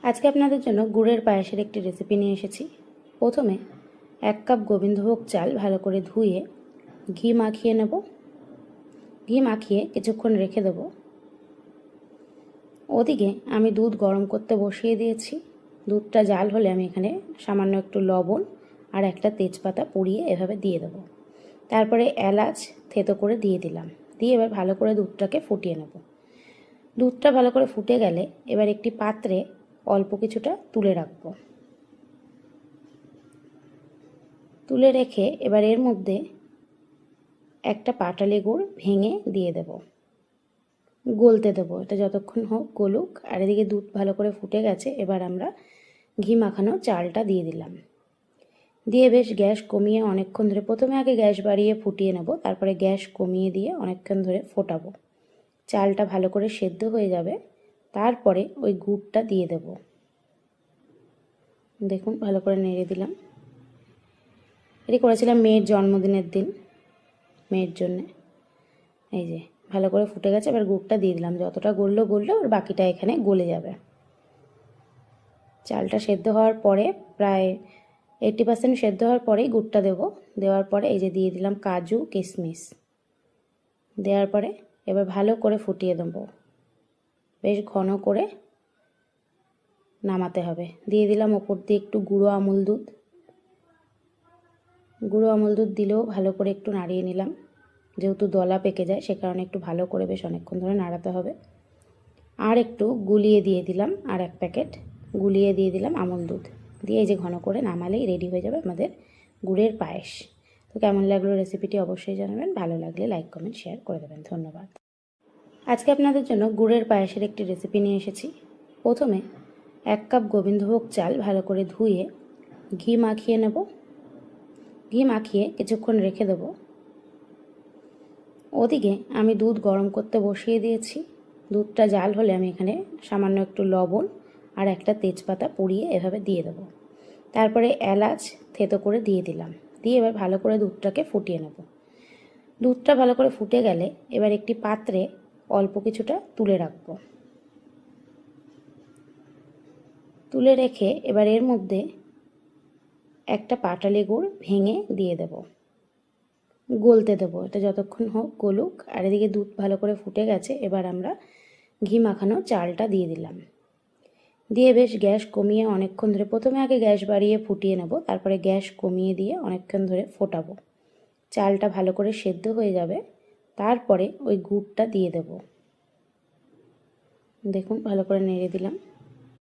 আজকে আপনাদের জন্য গুড়ের পায়েসের একটি রেসিপি নিয়ে এসেছি। প্রথমে 1 কাপ গোবিন্দভোগ চাল ভালো করে ধুয়ে ঘি মাখিয়ে নেব। ঘি মাখিয়ে কিছুক্ষণ রেখে দেব। ওদিকে আমি দুধ গরম করতে বসিয়ে দিয়েছি। দুধটা জাল হলে আমি এখানে সামান্য একটু লবণ আর একটা তেজপাতা পুড়িয়ে এভাবে দিয়ে দেব। তারপরে এলাচ থেতো করে দিয়ে দিলাম। দিয়ে এবার ভালো করে দুধটাকে ফুটিয়ে নেব। দুধটা ভালো করে ফুটে গেলে এবার একটি পাত্রে অল্প কিছুটা তুলে রাখব। তুলে রেখে এবার এর মধ্যে একটা পাটালি গুড় ভেঙে দিয়ে দেব, গলতে দেবো। এটা যতক্ষণ হোক গলুক। আর এদিকে দুধ ভালো করে ফুটে গেছে। এবার আমরা ঘি মাখানো চালটা দিয়ে দিলাম। দিয়ে বেশ গ্যাস কমিয়ে অনেকক্ষণ ধরে, প্রথমে আগে গ্যাস বাড়িয়ে ফুটিয়ে নেব, তারপরে গ্যাস কমিয়ে দিয়ে অনেকক্ষণ ধরে ফোটাবো। চালটা ভালো করে সেদ্ধ হয়ে যাবে, তারপরে ওই গুড়টা দিয়ে দেব। দেখুন ভালো করে নেড়ে দিলাম। এটি করেছিলাম মেয়ের জন্মদিনের দিন, মেয়ের জন্যে। এই যে ভালো করে ফুটে গেছে। এবার গুড়টা দিয়ে দিলাম। যতটা গললো আর বাকিটা এখানে গলে যাবে। চালটা সেদ্ধ হওয়ার পরে প্রায় 80% সেদ্ধ হওয়ার পরেই গুড়টা দেব। দেওয়ার পরে এই যে দিয়ে দিলাম কাজু কিশমিশ। দেওয়ার পরে এবার ভালো করে ফুটিয়ে দেব, বেশ ঘন করে নামাতে হবে। দিয়ে দিলাম ওপর দিয়ে একটু গুঁড়ো আমুল দুধ। গুঁড়ো আমুল দুধ দিলেও ভালো করে একটু নাড়িয়ে নিলাম। যেহেতু দলা পেকে যায় সে কারণে একটু ভালো করে বেশ অনেকক্ষণ ধরে নাড়াতে হবে। আর একটু গুলিয়ে দিয়ে দিলাম, আর 1 প্যাকেট গুলিয়ে দিয়ে দিলাম আমুল দুধ। দিয়ে এই যে ঘন করে নামালেই রেডি হয়ে যাবে আমাদের গুড়ের পায়েস। তো কেমন লাগলো রেসিপিটি অবশ্যই জানাবেন। ভালো লাগলে লাইক কমেন্ট শেয়ার করে দেবেন। ধন্যবাদ। আজকে আপনাদের জন্য গুড়ের পায়েসের একটি রেসিপি নিয়ে এসেছি। প্রথমে 1 কাপ গোবিন্দভোগ চাল ভালো করে ধুয়ে ঘি মাখিয়ে নেব। ঘি মাখিয়ে কিছুক্ষণ রেখে দেব। ওদিকে আমি দুধ গরম করতে বসিয়ে দিয়েছি। দুধটা জাল হলে আমি এখানে সামান্য একটু লবণ আর একটা তেজপাতা পুড়িয়ে এভাবে দিয়ে দেব। তারপরে এলাচ থেতো করে দিয়ে দিলাম। দিয়ে এবার ভালো করে দুধটাকে ফুটিয়ে নেব। দুধটা ভালো করে ফুটে গেলে এবার একটি পাত্রে অল্প কিছুটা তুলে রাখব। তুলে রেখে এবার এর মধ্যে একটা পাটালি গুড় ভেঙে দিয়ে দেব, গলতে দেবো। এটা যতক্ষণ হোক গলুক। আর এদিকে দুধ ভালো করে ফুটে গেছে। এবার আমরা ঘি মাখানো চালটা দিয়ে দিলাম। দিয়ে বেশ গ্যাস কমিয়ে অনেকক্ষণ ধরে, প্রথমে আগে গ্যাস বাড়িয়ে ফুটিয়ে নেব, তারপরে গ্যাস কমিয়ে দিয়ে অনেকক্ষণ ধরে ফোটাবো। চালটা ভালো করে সেদ্ধ হয়ে যাবে, তারপরে ওই গুড়টা দিয়ে দেব। দেখুন ভালো করে নেড়ে দিলাম।